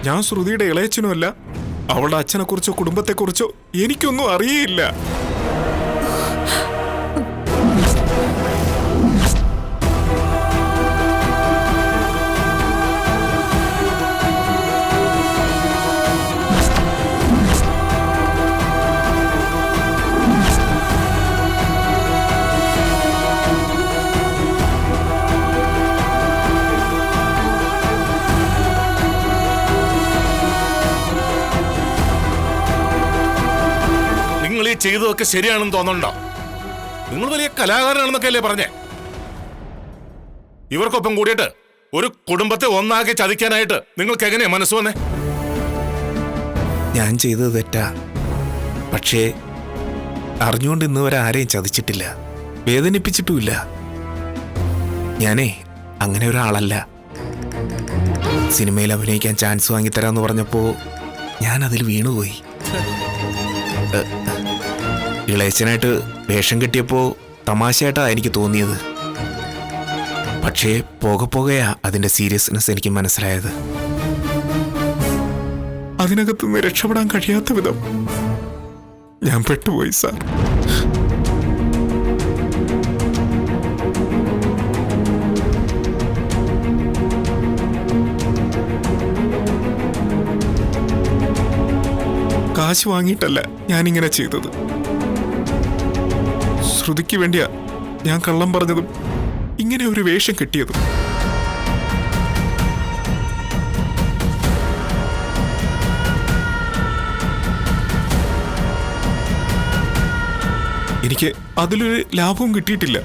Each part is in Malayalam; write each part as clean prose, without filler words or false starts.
ഞാൻ ശ്രുതിയുടെ ഇളയച്ചനുമല്ല. അവളുടെ അച്ഛനെക്കുറിച്ചോ കുടുംബത്തെക്കുറിച്ചോ എനിക്കൊന്നും അറിയില്ല. ചെയ്തതൊക്കെ ശരിയാണെന്ന് തോന്നണ്ടോ? നിങ്ങൾ വലിയ കലാകാരനാണെന്നൊക്കെ അല്ലേ പറഞ്ഞേ? ഇവർക്കൊപ്പം കൂടിയിട്ട് ഒരു കുടുംബത്തെ ഒന്നാകെ ചതിക്കാനായിട്ട് നിങ്ങൾക്ക് എങ്ങനെയാ മനസ്സ് വന്നേ? ഞാൻ ചെയ്തത് തെറ്റാ. പക്ഷേ അറിഞ്ഞുകൊണ്ട് ഇന്ന് വരെ ആരെയും ചതിച്ചിട്ടില്ല, വേദനിപ്പിച്ചിട്ടുമില്ല. ഞാനേ അങ്ങനെ ഒരാളല്ല. സിനിമയിൽ അഭിനയിക്കാൻ ചാൻസ് വാങ്ങിത്തരാന്ന് പറഞ്ഞപ്പോ ഞാൻ അതിൽ വീണുപോയി. ഇളയച്ചനായിട്ട് വേഷം കെട്ടിയപ്പോ തമാശയായിട്ടാ എനിക്ക് തോന്നിയത്. പക്ഷേ പോകെ പോകെയാ അതിന്റെ സീരിയസ്നെസ് എനിക്ക് മനസ്സിലായത്. അതിനകത്തുനിന്ന് രക്ഷപ്പെടാൻ കഴിയാത്ത വിധം ഞാൻ പെട്ടുപോയി സാർ. കാശ് വാങ്ങിയിട്ടല്ല ഞാനിങ്ങനെ ചെയ്തത്. ശ്രുതിക്ക് വേണ്ടിയാ ഞാൻ കള്ളം പറഞ്ഞതും ഇങ്ങനെ ഒരു വേഷം കെട്ടിയതും. എനിക്ക് അതിലൊരു ലാഭവും കിട്ടിയിട്ടില്ല.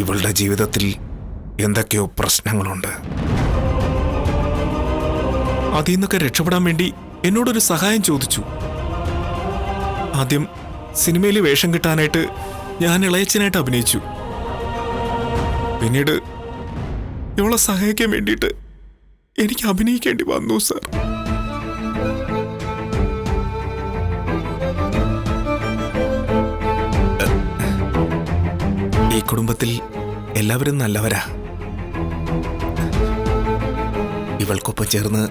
ഇവളുടെ ജീവിതത്തിൽ എന്തൊക്കെയോ പ്രശ്നങ്ങളുണ്ട്. അതിൽ നിന്നൊക്കെ രക്ഷപ്പെടാൻ വേണ്ടി എന്നോടൊരു സഹായം ചോദിച്ചു. ആദ്യം സിനിമയിൽ വേഷം കിട്ടാനായിട്ട് ഞാൻ ഇളയച്ചനായിട്ട് അഭിനയിച്ചു. പിന്നീട് ഇവളെ സഹായിക്കാൻ വേണ്ടിയിട്ട് എനിക്ക് അഭിനയിക്കേണ്ടി വന്നു സാർ. ഈ കുടുംബത്തിൽ എല്ലാവരും നല്ലവരാ. ഇവൾക്കൊപ്പം ചേർന്ന്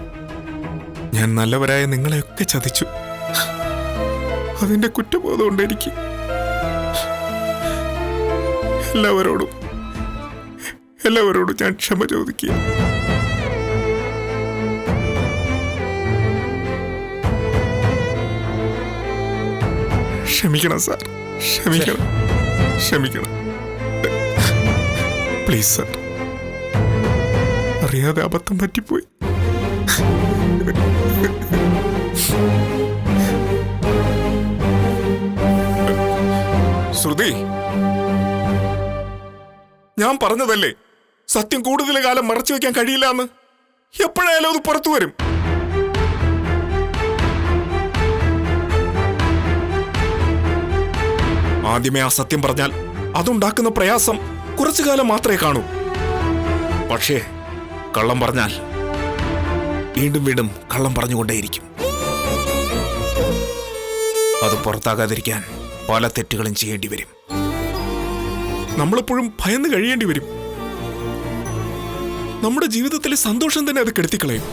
ഞാൻ നല്ലവരായ നിങ്ങളെയൊക്കെ ചതിച്ചു. അതിന്റെ കുറ്റബോധമുണ്ട് എനിക്ക്. എല്ലാവരോടും ഞാൻ ക്ഷമ ചോദിക്കുക. ക്ഷമിക്കണം സാർ, ക്ഷമിക്കണം പ്ലീസ് സാർ. അറിയാതെ അബദ്ധം പറ്റിപ്പോയി. ശ്രുതി, ഞാൻ പറഞ്ഞതല്ലേ സത്യം കൂടുതൽ കാലം മറച്ചു വെക്കാൻ കഴിയില്ല എന്ന്. എപ്പോഴായാലും അത് പുറത്തു വരും. ആദ്യമേ ആ സത്യം പറഞ്ഞാൽ അതുണ്ടാക്കുന്ന പ്രയാസം കുറച്ചു കാലം മാത്രമേ കാണൂ. പക്ഷേ കള്ളം പറഞ്ഞാൽ വീണ്ടും വീണ്ടും കള്ളം പറഞ്ഞുകൊണ്ടേയിരിക്കും. അത് പുറത്താകാതിരിക്കാൻ പല തെറ്റുകളും ചെയ്യേണ്ടി വരും. നമ്മളെപ്പോഴും ഭയന്ന് കഴിയേണ്ടി വരും. നമ്മുടെ ജീവിതത്തിലെ സന്തോഷം തന്നെ അത് കെടുത്തിക്കളയും.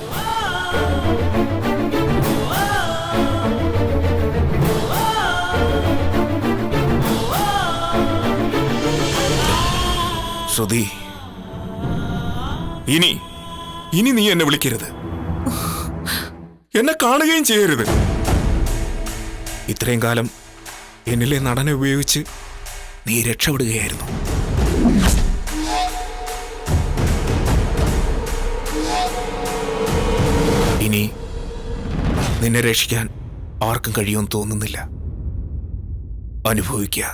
ശ്രുതി, ഇനി നീ എന്നെ വിളിക്കരുത്, എന്നെ കാണുകയും ചെയ്യരുത്. ഇത്രയും കാലം എന്നിലെ നടനെ ഉപയോഗിച്ച് നീ രക്ഷപ്പെടുകയായിരുന്നു. ഇനി നിന്നെ രക്ഷിക്കാൻ ആർക്കും കഴിയുമെന്ന് തോന്നുന്നില്ല. അനുഭവിക്കുക,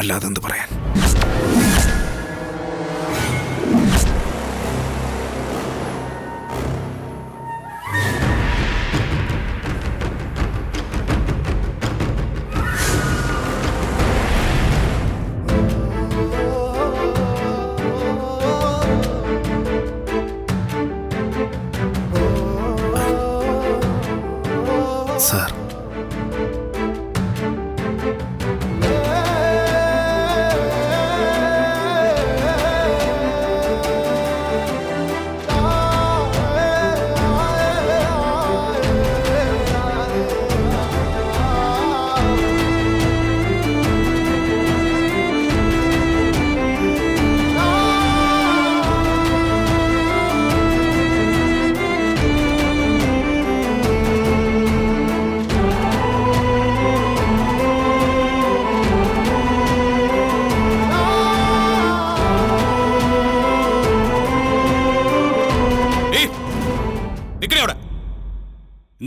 അല്ലാതെന്ത് പറയാൻ. സാർ,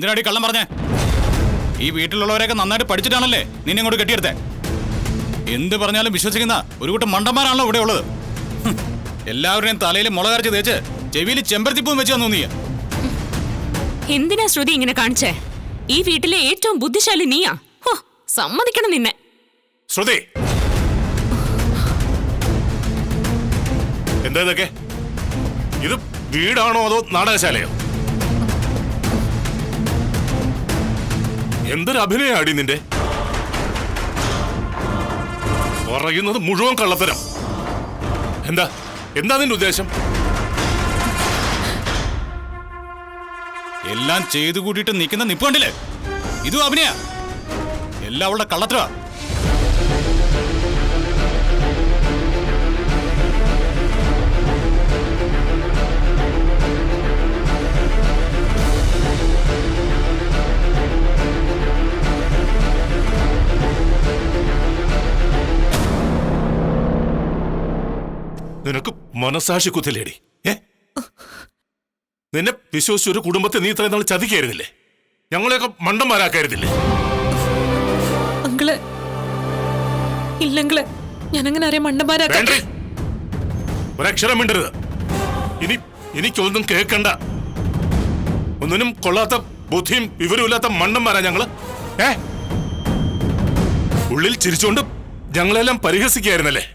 എന്തിനാടി കള്ളം പറഞ്ഞേ? ഈ വീട്ടിലുള്ളവരെയൊക്കെ നന്നായിട്ട് പഠിച്ചിട്ടാണല്ലേ നിന്നെ ഇങ്ങോട്ട് കെട്ടിയെടുത്തേ. എന്ത് പറഞ്ഞാലും വിശ്വസിക്കുന്ന ഒരു കൂട്ടം മണ്ടന്മാരാണല്ലോ ഇവിടെ ഉള്ളത്. എല്ലാവരുടെയും തലയിൽ മുളകരച്ച് തേച്ച് ചെവിയിൽ ചെമ്പരത്തിപ്പൂവും വെച്ച് തന്നു നീ. എന്തിനാ ശ്രുതി ഇങ്ങനെ കാണിച്ചേ? ഈ വീട്ടിലെ ഏറ്റവും ബുദ്ധിശാലി നീയാ. ഹോ, സമ്മതിക്കണം നിന്നെ. ശ്രുതി, എന്താ ഇതൊക്കെ? ഇത് വീടാണോ അതോ നാടകശാലയോ? എന്തൊരു അഭിനയാടി നിന്റെ? പറയുന്നത് മുഴുവൻ കള്ളത്തരം. എന്താ എന്താ നിന്റെ ഉദ്ദേശം? എല്ലാം ചെയ്തു കൂട്ടിയിട്ട് നിൽക്കുന്ന നിപ്പ് കണ്ടില്ലേ? ഇതും അഭിനയ. എല്ലാം അവളുടെ കള്ളത്തരവാ. നിനക്ക് മനസാക്ഷി കുത്തില്ലേടി? നിന്നെ വിശ്വസിച്ച ഒരു കുടുംബത്തെ നീ ഇത്രയും നാൾ ചതിക്കായിരുന്നില്ലേ? ഞങ്ങളെയൊക്കെ മണ്ടന്മാരാക്കായിരുന്നില്ലേ? അങ്കിള് ഇല്ലങ്കിള് ഞാനങ്ങനെ അറിയാം മണ്ടന്മാരാക്കാൻ. ഒരക്ഷരം മിണ്ടരുത്. എനിക്കൊന്നും കേൾക്കണ്ട. ഒന്നിനും കൊള്ളാത്ത ബുദ്ധിയും വിവരമില്ലാത്ത മണ്ടന്മാരാ ഞങ്ങള്. ഉള്ളിൽ ചിരിച്ചുകൊണ്ട് ഞങ്ങളെല്ലാം പരിഹസിക്കായിരുന്നല്ലേ?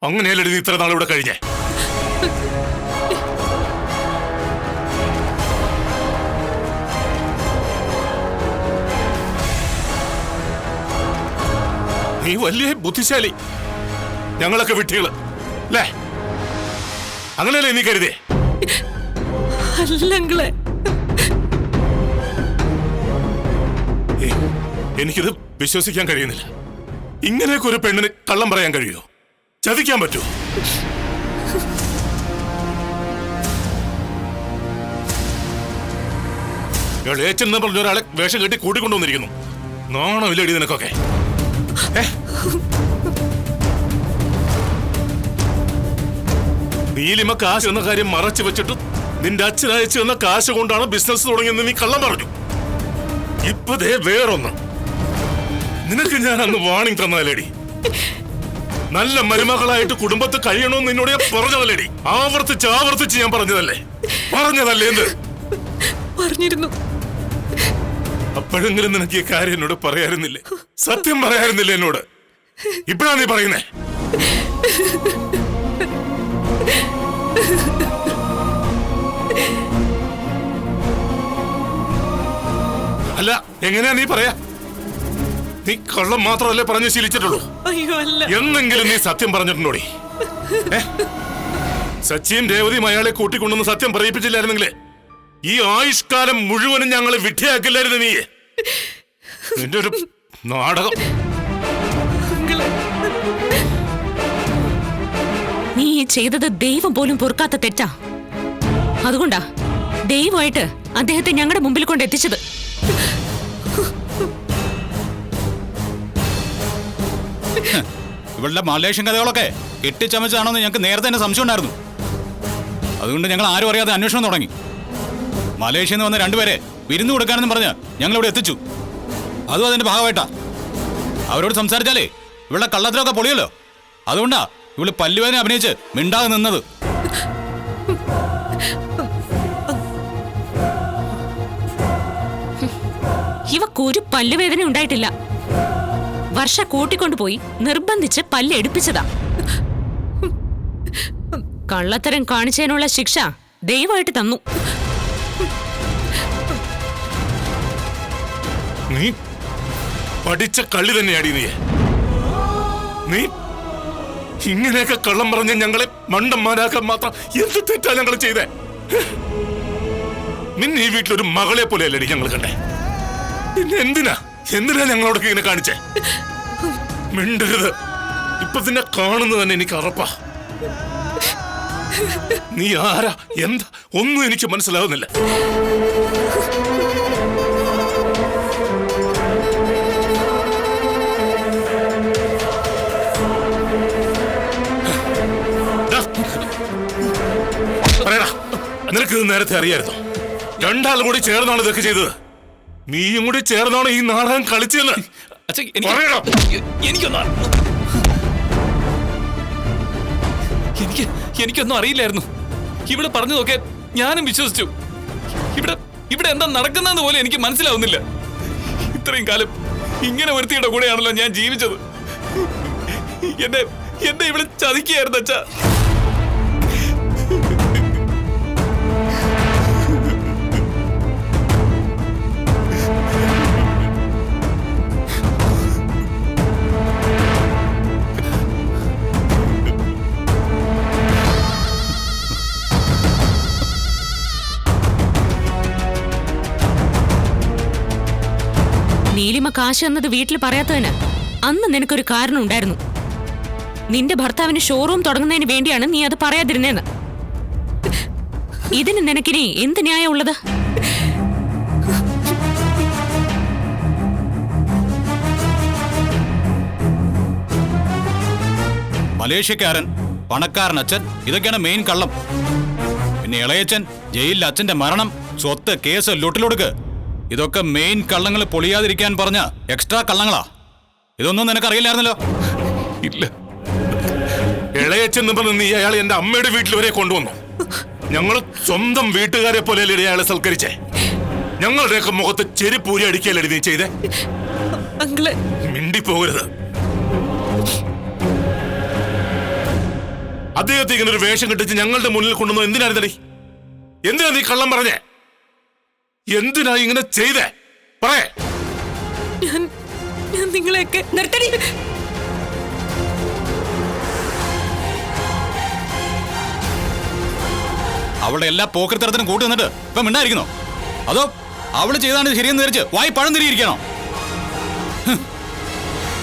അങ്ങനെയല്ലേ നീ ഇത്ര നാളിവിടെ കഴിഞ്ഞേ? നീ വലിയ ബുദ്ധിശാലി, ഞങ്ങളൊക്കെ വിട്ടികള് അല്ലേ? അങ്ങനെയല്ലേ നീ കരുതേ? അല്ലങ്കിള് എനിക്കിത് വിശ്വസിക്കാൻ കഴിയുന്നില്ല. ഇങ്ങനെയൊക്കെ ഒരു പെണ്ണിന് കള്ളം പറയാൻ കഴിയുമോ? ചതിക്കാൻ പറ്റുമോ? എളേച്ചെന്ന് പറഞ്ഞ ഒരാളെ വേഷം കെട്ടി കൂട്ടിക്കൊണ്ടുവന്നിരിക്കുന്നു. നാണമില്ലടി നിനക്കൊക്കെ. നീലിമ കാശ് എന്ന കാര്യം മറച്ചു വെച്ചിട്ട് നിന്റെ അച്ഛൻ അയച്ചു എന്ന കാശ് കൊണ്ടാണ് ബിസിനസ് തുടങ്ങിയെന്ന് നീ കള്ളം പറഞ്ഞു. ഇപ്പതേ വേറൊന്ന്. നിനക്ക് ഞാൻ അന്ന് വാണിംഗ് തന്നതല്ലേടി? നല്ല മരുമകളായിട്ട് കുടുംബത്ത് കഴിയണമെന്ന് നിന്നോട് ഞാൻ പറഞ്ഞതല്ലേടി? ആവർത്തിച്ച് ഞാൻ പറഞ്ഞതല്ലേ? എന്ത് പറഞ്ഞിരുന്നു. അപ്പോഴെങ്കിലും നിനക്ക് ഈ കാര്യം എന്നോട് പറയാറുന്നില്ലേ? സത്യം പറയാറുന്നില്ലേ എന്നോട്? ഇപ്പഴാ നീ പറയുന്നേ? അല്ല, എങ്ങനെയാ നീ പറയാ? നീ കള്ളം മാത്രമല്ലേ പറഞ്ഞു ശീലിച്ചിട്ടുള്ളൂ? അയ്യോ അല്ല. എന്നെങ്കിലും നീ സത്യം പറഞ്ഞിട്ടുണ്ടോടി? സച്ചിയും രേവതിയും അയാളെ കൂട്ടിക്കൊണ്ടുവന്ന് സത്യം പറയിപ്പിച്ചില്ലായിരുന്നെങ്കിലേ ഈ ആയുഷ്കാലം മുഴുവനും ഞങ്ങളെ വിഡ്ഢിയാക്കില്ലായിരുന്നു നീ. നിന്റെ ഒരു നാടകം. നീ ചെയ്തത് ദൈവം പോലും പൊറുക്കാത്ത തെറ്റാ. അതുകൊണ്ടാ ദൈവമായിട്ട് അദ്ദേഹത്തെ ഞങ്ങളുടെ മുമ്പിൽ കൊണ്ട് എത്തിച്ചത്. ഇവളുടെ മലേഷ്യൻ കഥകളൊക്കെ കെട്ടിച്ചമച്ചാണോന്ന് ഞങ്ങൾക്ക് നേരത്തെ തന്നെ സംശയം ഉണ്ടായിരുന്നു. അതുകൊണ്ട് ഞങ്ങൾ ആരും അറിയാതെ അന്വേഷണം തുടങ്ങി. മലേഷ്യയിൽ നിന്ന് വന്ന രണ്ടുപേരെ വിരുന്ന് കൊടുക്കാനെന്ന് പറഞ്ഞ് ഞങ്ങളിവിടെ എത്തിച്ചു. അതും അതിന്റെ ഭാഗമായിട്ടാ. അവരോട് സംസാരിച്ചാലേ ഇവളുടെ കള്ളത്തിലൊക്കെ പൊളിയല്ലോ. അതുകൊണ്ടാ ഇവള് പല്ലുവേദന അഭിനയിച്ച് മിണ്ടാതെ നിന്നത്. ഇവക്കൊരു പല്ലുവേദന ഉണ്ടായിട്ടില്ല. വർഷ കൂട്ടിക്കൊണ്ടുപോയി നിർബന്ധിച്ച് പല്ല് എടുപ്പിച്ചതാ. കള്ളത്തരം കാണിച്ചതിനുള്ള ശിക്ഷ ദൈവമായിട്ട് തന്നു. നീ പഠിച്ച കള്ളി തന്നെയാടി നീ. നീ ഇങ്ങനെയൊക്കെ കള്ളം പറഞ്ഞ് ഞങ്ങളെ മണ്ടന്മാരാക്കാൻ മാത്രം എന്ത് തെറ്റാ ഞങ്ങൾ ചെയ്തേ? നിന്നെ ഈ വീട്ടിലൊരു മകളെ പോലെയല്ലേ ഞങ്ങൾ കണ്ടേ? പിന്നെ എന്തിനാ ഞങ്ങളോടൊക്കെ ഇങ്ങനെ കാണിച്ചേ? മിണ്ടരുത്. ഇപ്പൊ തന്നെ കാണുന്നത് തന്നെ എനിക്ക് ഉറപ്പാ. നീ ആരാ എന്താ ഒന്നും എനിക്ക് മനസ്സിലാവുന്നില്ല. പറയടാ, നിനക്കിത് നേരത്തെ അറിയായിരുന്നോ? രണ്ടാളും കൂടി ചേർന്നാണ് ഇതൊക്കെ ചെയ്തത്. നീയും കൂടി ചേർന്നാണ് ഈ നാടകം കളിച്ചതെന്ന് അച്ഛാ പറയണം. എനിക്കൊന്നും അറിയില്ലായിരുന്നു. ഇവിടെ പറഞ്ഞതൊക്കെ ഞാനും വിശ്വസിച്ചു. ഇവിടെ എന്താ നടക്കുന്നതെന്ന് പോലും എനിക്ക് മനസ്സിലാവുന്നില്ല. ഇത്രയും കാലം ഇങ്ങനെ ഒരുത്തിയുടെ കൂടെയാണല്ലോ ഞാൻ ജീവിച്ചത്. എന്നെ ഇവിടെ ചതിക്കുകയായിരുന്നു അച്ഛാ. നീലിമ കാശ് എന്നത് വീട്ടിൽ പറയാത്തതിന് അന്ന് നിനക്കൊരു കാരണം ഉണ്ടായിരുന്നു. നിന്റെ ഭർത്താവിന് ഷോറൂം തുടങ്ങുന്നതിന് വേണ്ടിയാണ് നീ അത് പറയാതിരുന്നേന്ന്. ഇതിന് നിനക്കിനി എന്ത് ന്യായം ഉള്ളത്? മലേഷ്യക്കാരൻ, പണക്കാരൻ അച്ഛൻ, ഇതൊക്കെയാണ് മെയിൻ കള്ളം. പിന്നെ ഇളയച്ചൻ, ജയിലിൽ അച്ഛന്റെ മരണം, സ്വത്ത്, കേസ്, ലൊട്ടിലൊടുക്ക്, ഇതൊക്കെ മെയിൻ കള്ളങ്ങൾ പൊളിയാതിരിക്കാൻ പറഞ്ഞ എക്സ്ട്രാ കള്ളങ്ങളാ. ഇതൊന്നും നിനക്കറിയില്ലായിരുന്നല്ലോ. ഇല്ല, ഇളയച്ചെന്ന് പറഞ്ഞ് നീ അയാൾ എന്റെ അമ്മയുടെ വീട്ടിൽ വരെ കൊണ്ടുവന്നു. ഞങ്ങൾ സ്വന്തം വീട്ടുകാരെ പോലെ അയാളെ സൽക്കരിച്ചേ. ഞങ്ങളുടെയൊക്കെ മുഖത്ത് ചെരുപ്പൂരി അടിക്കല്ലേ നീ ചെയ്തേ? അങ്കിള് മിണ്ടിപ്പോകരുത്. അദ്ദേഹത്തെ ഇങ്ങനെ ഒരു വേഷം കെട്ടിച്ച് ഞങ്ങളുടെ മുന്നിൽ കൊണ്ടുവന്നു എന്തിനായിരുന്നടി? എന്തിനാ നീ കള്ളം പറഞ്ഞേ? എന്തിനാ ഇങ്ങനെ ചെയ്തേ? പറയേ. ഞാൻ നിങ്ങളെയൊക്കെ നിർത്തടി. അവളുടെ എല്ലാ പോക്കരത്തരത്തിനും കൂട്ടി നിന്നിട്ട് ഇപ്പൊ മിണ്ടായിരിക്കണോ? അതോ അവള് ചെയ്താണ് ശരിയെന്ന് ധരിച്ച് വായി പഴം തിരിയിരിക്കണോ?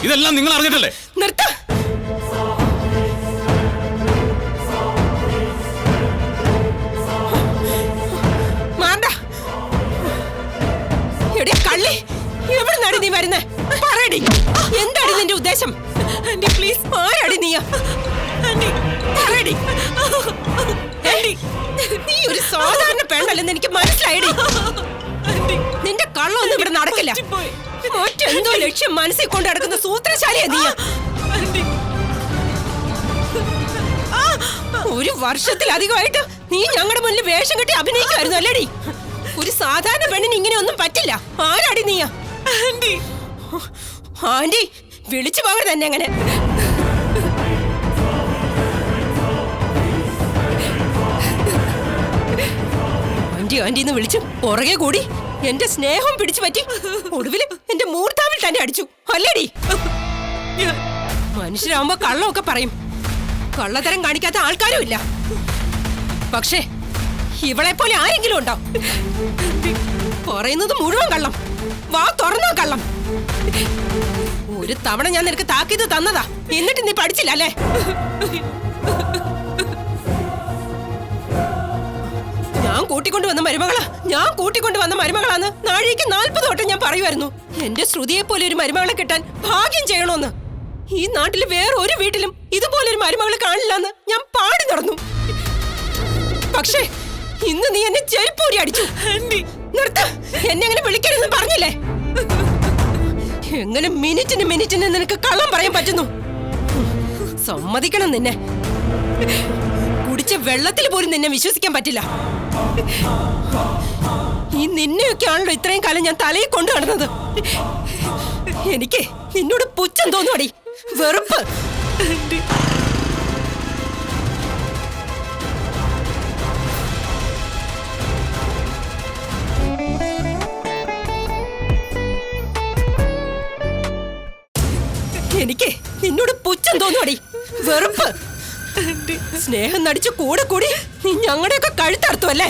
ഇതെല്ലാം നിങ്ങൾ അറിഞ്ഞിട്ടല്ലേ? നിർത്ത. കള്ളി, എവിടുന്നാടി നീ വരുന്നേ? പറയടി, എന്താടി നിന്റെ ഉദ്ദേശം? ആന്റി പ്ലീസ്, ആരാടി നീ? പറയടി. നീ ഒരു സാധാരണ പെണ്ണല്ലെന്ന് എനിക്ക് മനസ്സിലായടി. നിന്റെ കള്ളൊന്നും ഇവിടെ നടക്കില്ല. മറ്റെന്തോ ലക്ഷ്യം മനസ്സിൽ കൊണ്ട് നടക്കുന്ന സൂത്രശാലിയാ നീ. ഒരു വർഷത്തിലധികമായിട്ട് നീ ഞങ്ങളുടെ മുന്നിൽ വേഷം കെട്ടി അഭിനയിക്കുമായിരുന്നു അല്ലേടി? ഒരു സാധാരണ പെണ്ണിന് ഇങ്ങനെ ഒന്നും പറ്റില്ല. ആരാടി നീ? ആന്റി വിളിച്ചു പോകരുത് തന്നെ അങ്ങനെ. ആന്റി ആന്റിന്ന് വിളിച്ചു പുറകെ കൂടി എന്റെ സ്നേഹം പിടിച്ചു പറ്റി ഒടുവിൽ എന്റെ മൂർത്താവിൽ തന്നെ അടിച്ചു അല്ലേടി? മനുഷ്യരാകുമ്പോ കള്ളമൊക്കെ പറയും. കള്ളത്തരം കാണിക്കാത്ത ആൾക്കാരും ഇല്ല. പക്ഷേ ഇവളെ പോലെ ആരെങ്കിലും ഉണ്ടോ? പറയുന്നത് മുഴുവൻ കള്ളം, വാ തുറന്ന കള്ളം. ഒരു തവണ ഞാൻ നിനക്ക് താക്കീത് തന്നതാ, എന്നിട്ട് നീ പഠിച്ചില്ല അല്ലേ? ഞാൻ കൂട്ടിക്കൊണ്ടുവന്ന മരുമകളാന്ന് നാഴിക്ക് 40 വട്ടം ഞാൻ പറയുമായിരുന്നു. എന്റെ ശ്രുതിയെ പോലെ ഒരു മരുമകളെ കിട്ടാൻ ഭാഗ്യം ചെയ്യണോന്ന്. ഈ നാട്ടിൽ വേറെ ഒരു വീട്ടിലും ഇതുപോലൊരു മരുമകളെ കാണില്ലെന്ന് ഞാൻ പാടി നടന്നു. പക്ഷേ ഇന്ന് നീ എന്നെ ചെരുപ്പൂരി അടിച്ചു. നിർത്ത്, എന്നെ അങ്ങനെ വിളിക്കരുതെന്ന് പറഞ്ഞില്ലേ? എങ്ങനെ മിനിറ്റിന് നിനക്ക് കള്ളം പറയാൻ പറ്റുന്നു? സമ്മതിക്കണം നിന്നെ. കുടിച്ച വെള്ളത്തിൽ പോലും നിന്നെ വിശ്വസിക്കാൻ പറ്റില്ല. ഈ നിന്നെയൊക്കെയാണല്ലോ ഇത്രയും കാലം ഞാൻ തലയിൽ കൊണ്ടു നടന്നത്. എനിക്ക് നിന്നോട് പുച്ഛം തോന്നുവാടി, വെറുപ്പ്. എനിക്ക് നിന്നോട് പുച്ഛം തോന്നുവാടി, വെറുപ്പ്. സ്നേഹം നടിച്ച് കൂടെ കൂടി നീ ഞങ്ങളുടെയൊക്കെ കഴുത്തറുത്തു അല്ലേ?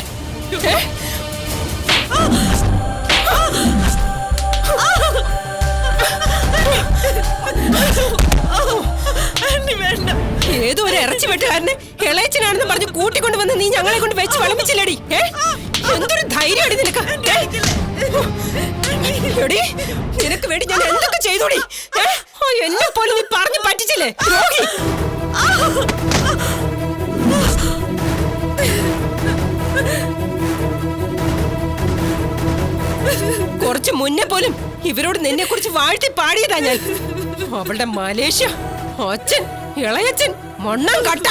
ഏതോ ഒരു ഇറച്ചി വെട്ടുകാരനെ ഇളയച്ചനാണെന്ന് പറഞ്ഞ് കൂട്ടിക്കൊണ്ടുവന്ന് നീ ഞങ്ങളെ കൊണ്ട് വെച്ച് വിളമ്പിച്ചില്ലടി. എന്തൊരു ധൈര്യമാണ് നിനക്ക്? നിനക്ക് വേണ്ടി ഞാൻ എന്തൊക്കെ ചെയ്തോടി? എന്നെ പോലും നീ പറഞ്ഞു പറ്റിച്ചില്ലേ രോഗി? കുറച്ച് മുന്നേ പോലും ഇവരോട് നിന്നെ കുറിച്ച് വാഴ്ത്തി പാടിയതാ ഞാൻ. അവളുടെ മലേഷ്യ, അച്ഛൻ, ഇളയച്ചൻ, മണ്ണാൻ കട്ട.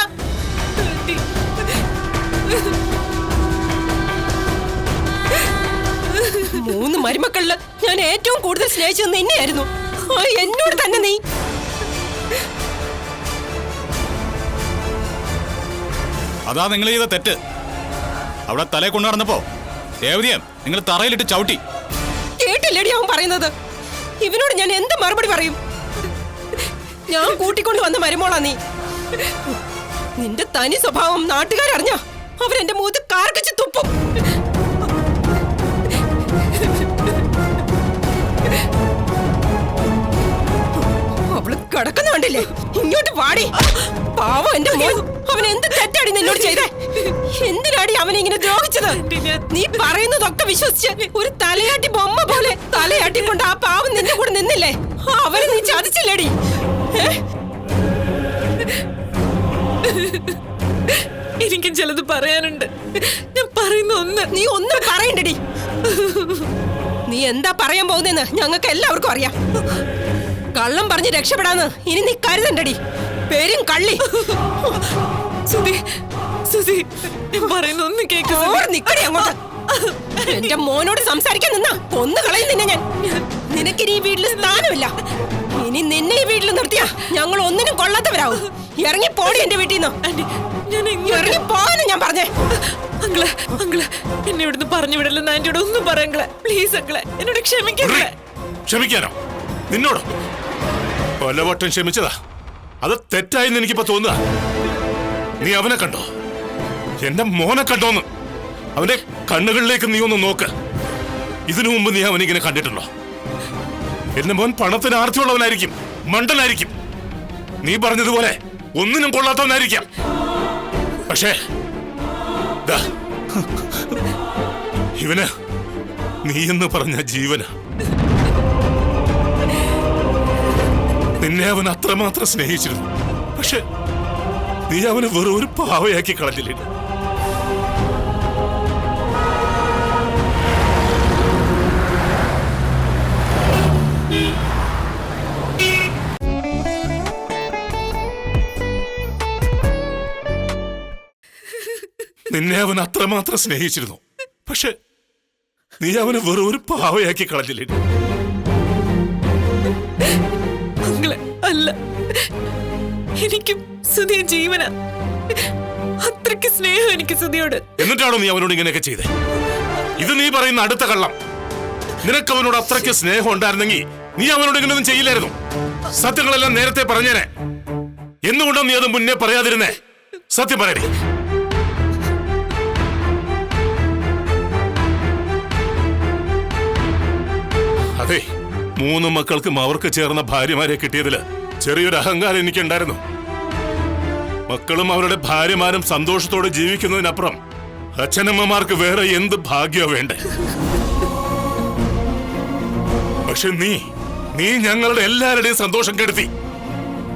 മൂന്ന് മരുമക്കളില് ഞാൻ ഏറ്റവും കൂടുതൽ സ്നേഹിച്ചത് നിന്നെയായിരുന്നു. എന്നോട് തന്നെ നീ. അതാ നിങ്ങൾ ചെയ്ത തെറ്റ്. അവിടെ തലയെ കൊണ്ടു നടന്നപ്പോ രേവതിയെ നിങ്ങൾ തറയിലിട്ട് ചവിട്ടി. കേട്ടില്ലേടി അവൻ പറയുന്നത്? ഇവനോട് ഞാൻ എന്ത് മറുപടി പറയും? ഞാൻ കൂട്ടിക്കൊണ്ട് വന്ന മരുമോളാ നീ. നിന്റെ തനി സ്വഭാവം നാട്ടുകാരറിഞ്ഞ അവരെന്റെ മുഖത്ത് കാർക്കിച്ച് തുപ്പും. അവള് കിടക്കുന്ന കണ്ടില്ലേ? ഇങ്ങോട്ട് പാടി. പാവം എന്റെ മോൻ. അവൻ എന്ത് തെറ്റാടി നിന്നോട് ചെയ്തേ? എന്തിനാടി അവനെ ഇങ്ങനെ ദ്രോഹിച്ചത്? നീ പറയുന്നതൊക്കെ വിശ്വസിച്ച് ഒരു തലയാട്ടി ബൊമ്മ പോലെ തലയാട്ടിക്കൊണ്ട് ആ പാവം നിന്റെ കൂടെ നിന്നില്ലേ? അവനെ നീ ചതിച്ചില്ലേടി? എനിക്കും ചിലത് പറയാനുണ്ട്. ഞാൻ പറയുന്ന ഒന്ന്. നീ ഒന്നും പറയണ്ടടി. നീ എന്താ പറയാൻ പോകുന്നെന്ന് ഞങ്ങൾക്ക് എല്ലാവർക്കും അറിയാം. കള്ളം പറഞ്ഞ് രക്ഷപ്പെടാന്ന് ഇനി നീ കരുതണ്ടടി. പേരും കള്ളി. സുധി, സുധി, ഞാൻ പറയുന്ന ഒന്ന് കേക്ക്. നിക്കടി അങ്ങോട്ട്. എന്റെ മോനോട് സംസാരിക്കാൻ നിന്നാ കൊന്നു കളയും നിന്നെ ഞാൻ. നിനക്കിനി ഈ വീട്ടിൽ സ്ഥാനമില്ല. ഇനി നിന്നെ ഈ വീട്ടിൽ നിർത്തിയാ ഞങ്ങൾ ഒന്നിനും കൊള്ളാത്തവരാവും. ഇറങ്ങി പോടി എന്റെ വീട്ടിൽ നിന്ന്. ഇറങ്ങി പോകാനും ഞാൻ പറഞ്ഞേ. അങ്കിളെ, അങ്കിളെ, എന്നെ ഇവിടുന്ന് പറഞ്ഞു വിടല്ലെന്ന് ആന്റിയോട് ഒന്നും പറയങ്ങളെ. പ്ലീസ് അങ്കിളെ, എന്നോട് ക്ഷമിക്കങ്ങളെ. ക്ഷമിക്കാനോ? നിന്നോട് പലവട്ടം ക്ഷമിച്ചതാ. അത് തെറ്റായെന്ന് എനിക്കിപ്പോ തോന്നുക. നീ അവനെ കണ്ടോ? എന്റെ മോനെ കണ്ടോന്ന്? അവന്റെ കണ്ണുകളിലേക്ക് നീ ഒന്ന് നോക്ക്. ഇതിനു മുമ്പ് നീ അവനിങ്ങനെ കണ്ടിട്ടുണ്ടോ? എന്റെ മോൻ പണത്തിന് ആർത്തിയുള്ളവനായിരിക്കും, മണ്ടനായിരിക്കും, നീ പറഞ്ഞതുപോലെ ഒന്നിനും കൊള്ളാത്തവനായിരിക്കാം. പക്ഷേ ഇവന് നീ എന്ന് പറഞ്ഞ ജീവന. നിന്നെ അവൻ അത്രമാത്രം സ്നേഹിച്ചിരുന്നു. പക്ഷെ നീ അവനെ വെറും ഒരു പാവയാക്കി കളഞ്ഞില്ലേ? നിന്നെ അവൻ അത്രമാത്രം സ്നേഹിച്ചിരുന്നു. പക്ഷെ നീ അവനെ വെറും ഒരു പാവയാക്കി കളഞ്ഞില്ലേ? അങ്കിളെ, അല്ല, എനിക്കും സുധിയ ജീവന. അത്രയ്ക്ക് സ്നേഹം എനിക്ക് സുധിയോട്. എന്നിട്ടാണോ നീ അവനോട് ഇങ്ങനെയൊക്കെ ചെയ്തേ? ഇത് നീ പറയുന്ന അടുത്ത കള്ളം. നിനക്ക് അവനോട് അത്രയ്ക്ക് സ്നേഹം ഉണ്ടായിരുന്നെങ്കിൽ നീ അവനോട് ഇങ്ങനെയൊന്നും ചെയ്യില്ലായിരുന്നു. സത്യങ്ങളെല്ലാം നേരത്തെ പറഞ്ഞേനെ. എന്തുകൊണ്ടാണ് നീ അത് മുന്നേ പറയാതിരുന്നേ? സത്യം പറയടി. അതെ, 3 മക്കൾക്കും അവർക്ക് ചേർന്ന ഭാര്യമാരെ കിട്ടിയതില് ചെറിയൊരു അഹങ്കാരം എനിക്കുണ്ടായിരുന്നു. മക്കളും അവരുടെ ഭാര്യമാരും സന്തോഷത്തോടെ ജീവിക്കുന്നതിനപ്പുറം അച്ഛനമ്മമാർക്ക് വേറെ എന്ത് ഭാഗ്യമോ വേണ്ടേ? പക്ഷെ നീ ഞങ്ങളുടെ എല്ലാവരുടെയും സന്തോഷം കെടുത്തി,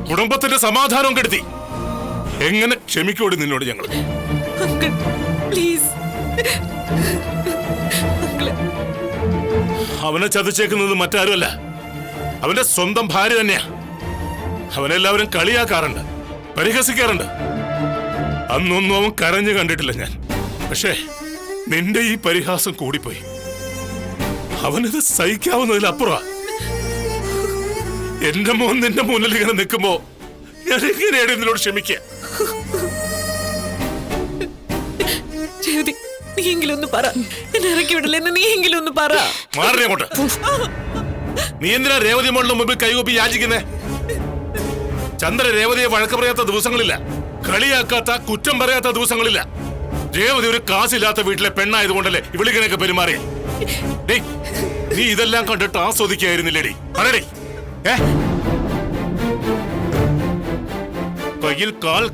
കുടുംബത്തിന്റെ സമാധാനം കെടുത്തി. എങ്ങനെ ക്ഷമിക്കോടി നിന്നോട് ഞങ്ങൾ? അവനെ ചതിച്ചേക്കുന്നത് മറ്റാരുമല്ല, അവന്റെ സ്വന്തം ഭാര്യ തന്നെയാ. അവനെല്ലാവരും കളിയാക്കാറുണ്ട്, പരിഹസിക്കാറുണ്ട്. അന്നൊന്നും അവൻ കരഞ്ഞു കണ്ടിട്ടില്ല ഞാൻ. പക്ഷേ നിന്റെ ഈ പരിഹാസം കൂടിപ്പോയി. അവനത് സഹിക്കാവുന്നതിലപ്പുറം. എന്റെ മോൻ നിന്റെ മുന്നിൽ ഇങ്ങനെ നിൽക്കുമ്പോ ഞാൻ എങ്ങനെയാണ് ഇതിനോട് ക്ഷമിക്കുക? നീയെങ്കിലും ഒന്ന് പറ. എന്നെ ഇറക്കി വിടില്ലെന്ന് നീയെങ്കിലും ഒന്ന് പറ. മാറി അങ്ങോട്ട്. നീ എന്തിനാ രേവതി മോളുടെ മുമ്പിൽ കൈകൂപ്പി യാചിക്കുന്നേ? ചന്ദ്ര രേവതിയെ വഴക്ക് പറയാത്ത ദിവസങ്ങളില്ല, കളിയാക്കാത്ത കുറ്റം പറയാത്ത ദിവസങ്ങളില്ല. രേവതി ഒരു കാശില്ലാത്ത വീട്ടിലെ പെണ്ണായതുകൊണ്ടല്ലേ ഇവിളിങ്ങനെയൊക്കെ പെരുമാറിയ? നീ ഇതെല്ലാം കണ്ടിട്ട് ആസ്വദിക്കായിരുന്നില്ലേടി? പറയടി. കയ്യിൽ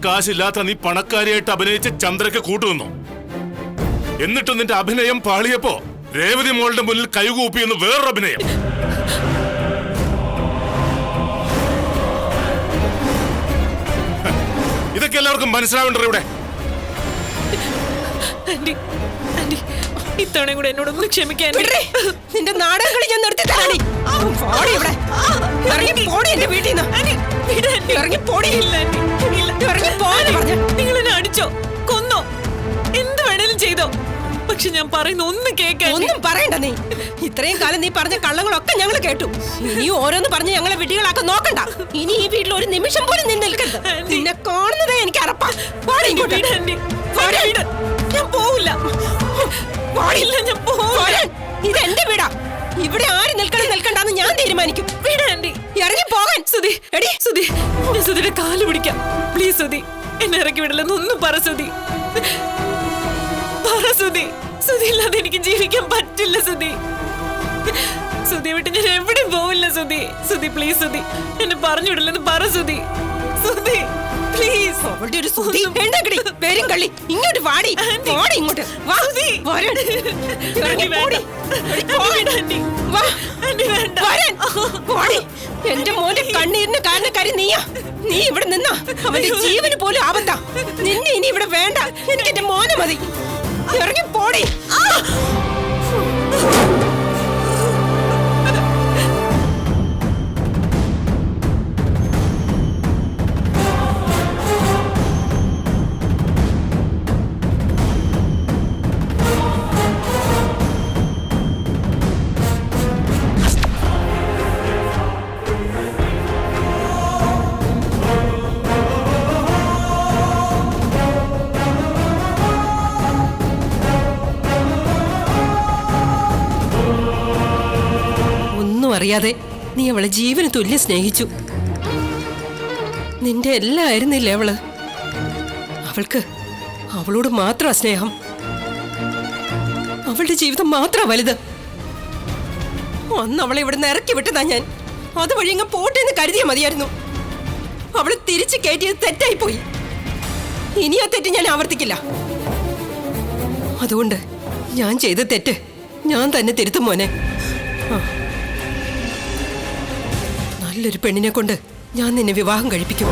കാശില്ലാത്ത നീ പണക്കാരിയായിട്ട് അഭിനയിച്ച് ചന്ദ്രയ്ക്ക് കൂട്ടുനിന്നു. എന്നിട്ട് നിന്റെ അഭിനയം പാളിയപ്പോ രേവതി മോളുടെ മുന്നിൽ കൈകൂപ്പിയെന്ന് വേറൊരു അഭിനയം. ഇതൊക്കെ എല്ലാവർക്കും മനസ്സിലാവേണ്ടത്. ഇവിടെ ഇത്തവണയും കൂടെ എന്നോടൊന്ന് ക്ഷമിക്കാൻ വിടറി. നിന്റെ നാടകങ്ങളി ഞാൻ നിർത്തി തരാടി. പോടി ഇവിടെ. ഇറങ്ങി പോടി എന്റെ വീട്ടിൽ നിന്ന്. ഇറങ്ങി പോടി. ഇറങ്ങി പോകാൻ പറഞ്ഞു. നിങ്ങൾ എന്നെ അടിച്ചോ കൊന്നോ എന്ത് വേണേലും ചെയ്തോ, പക്ഷെ ഞാൻ പറയുന്ന ഒന്ന് കേൾക്കാൻ. ഒന്നും പറയണ്ട നീ. ഇത്രയും കാലം നീ പറഞ്ഞ കള്ളങ്ങളൊക്കെ ഞങ്ങൾ കേട്ടു. ഇനി ഓരോന്ന് പറഞ്ഞ് ഞങ്ങളെ വിട്ടികളാക്കാൻ നോക്കണ്ട. ഇനി ഈ വീട്ടിൽ ഒരു നിമിഷം പോലും നിന്ന് നിൽക്കരുത്. നിന്നെ കാണുന്നതേ എനിക്ക് അറപ്പാ. പോടി ഇങ്ങോട്ട്. ഞാൻ പോവില്ല. പോടില്ല, ഞാൻ പോരാൻ. ഇത് എന്റെ വീടാ. ഇവിടെ ആര് നിൽക്കണ്ടെന്ന് ഞാൻ തീരുമാനിക്കും. ഇറങ്ങി പോകാൻ. സുധി എടി സുധി, ഞാൻ സുധിയുടെ കാല് പിടിക്കാം പ്ലീസ്. സുധി എന്നെ ഇറക്കി വിടില്ലെന്ന് ഒന്നും പറ സുധി. പറ സുധി. സുധി ഇല്ലാതെ എനിക്ക് ജീവിക്കാൻ പറ്റില്ല സുധി. സുധി വിട്ട് ഞാൻ എവിടെയും പോവില്ല സുധി. സുധി പ്ലീസ് സുധി എന്നെ പറഞ്ഞു വിടില്ലെന്ന് പറ സുധി. സുധി പ്ലീസ്. അവളുടെ ഒരു സുധി എണ്ണക്കടി പേരും കള്ളി. ഇങ്ങോട്ട് വാടി. വാടി ഇങ്ങോട്ട്. വാ. വരാൻ. ഇറങ്ങി പോടി. വാ. വരാൻ. വാടി. എന്റെ മോന്റെ കണ്ണീരിന് കാരണക്കാരി നീയാ. നീ ഇവിടെ നിന്നാ അവന്റെ ജീവന് പോലും ആപത്താ. നിന്നെ ഇനി ഇവിടെ വേണ്ട. എനിക്ക് എന്റെ മോനെ മതി. ഇറങ്ങി പോടി. അറിയാതെ നീ അവളെ ജീവന് തുല്യം സ്നേഹിച്ചു. നിന്റെ എല്ലാം ആയിരുന്നില്ലേ അവള്? അവൾക്ക് അവളോട് മാത്രമാ സ്നേഹം. അവളുടെ ജീവിതം മാത്രമാ വലുത്. അന്ന് അവളെ ഇവിടെ നിന്ന് ഇറക്കി വിട്ടതാ ഞാൻ. അതുവഴി ഇങ്ങ് പോട്ടെന്ന് കരുതിയാ മതിയായിരുന്നു. അവള് തിരിച്ചു കയറ്റിയത് തെറ്റായി പോയി. ഇനി ആ തെറ്റ് ഞാൻ ആവർത്തിക്കില്ല. അതുകൊണ്ട് ഞാൻ ചെയ്ത തെറ്റ് ഞാൻ തന്നെ തിരുത്തും മോനെ. നല്ലൊരു പെണ്ണിനെ കൊണ്ട് ഞാൻ നിന്നെ വിവാഹം കഴിപ്പിക്കും.